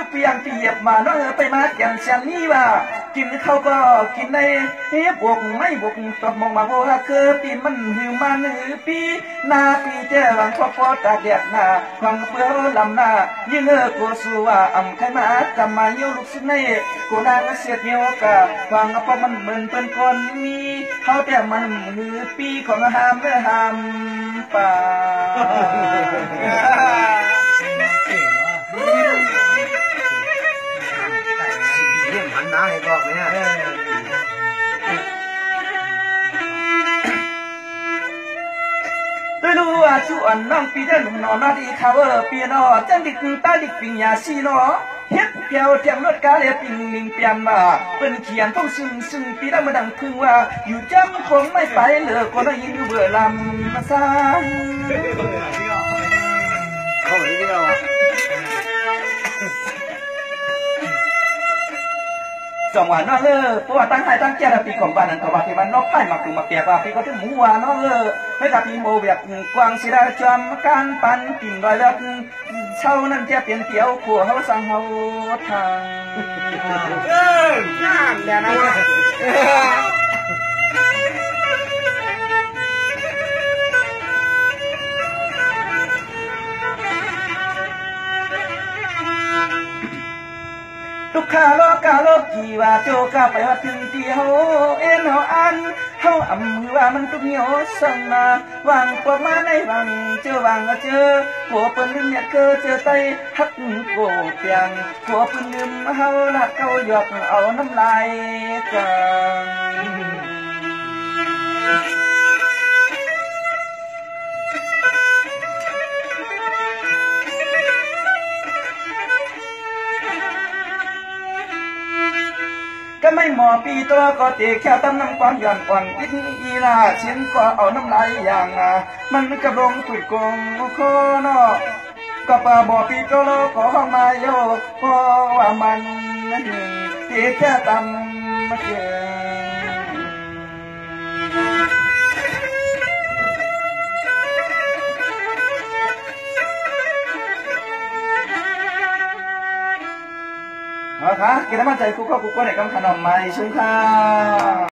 เปียงเปียบมาน้องไปมาแก่นเสียนนี้ว่ากินเขาก็กินในบวกไม่บวกตบมองมาโหคือปีมันหือมันหือปีนาปีเจ้าหวังพอพอตาเดียดนาหวังเพื่อลำนายิ่งกูสู้ว่าอ่ำใครมาจำมาเยี่ยวลูกสุดในกูนางเสียดเยี่ยวกะหวังเพราะมันเหมือนเป็นคนมีเขาแต่มันหือปีของหามหามป่าเรื่องหันหน้าให้บอกเนี่ยด้วยรู้ว่าชวนน้องปีเดินหนุ่มนอนดีเขาปีนอจังดิกตาดิกปิงยาซีนอเฮ็ดเพียวเทียมรถกาเลปิงลิงเปียนมาเป็นเขียนต้องซึ่งปีได้มาดังพึ่งว่าอยู่จำคงไม่ไปเหลือคนได้ยินอยู่เบื่อลำมาซาเข้าไปเดียวจังหวะน้องเพราะว่าตั้งให้ตั้งเจ้าปีของบ้านนั้นก็ว่าที่มันนกไผ่มาคือมาแก่ว่าปีก็ถึงหมูว่าน้องไม่กับปีโมเวียกกวางศิลาจอมการปันกินรอยเลือดเช่านั่นจะเปลี่ยนเที่ยวขัวเขาสั่งเขาทางงานเนี่ยนะทุกข้าโลกาโลกีว่าโจกาไปว่าถึงที่เฮาเอ็นเฮาอันเฮาอำว่ามันตุกเหนียวสั่งมาวางกว่ามาในวังเจอวางเจอหัวปืนลืมเนี่ยเกอเจอไตฮักโกเปียงหัวปืนลืมเฮาลัดเขาหยอกเอาน้ำลายกันก็ไม่หมอปีตัวก็ตีแค่ตั้มน้ำความหย่อนอ่อนพิษอีลาเชียนก็เอาน้ำลายอย่างมันกระบงขุดกงคอนอก็ป่าบ่อปีก็โลก็ห้องมาโยเพราะว่ามันตีแค่ตั้มมาเกี่ยค่ะกินน้ำมันใจกูก็ในกำขนมมาชุ่มค่ะ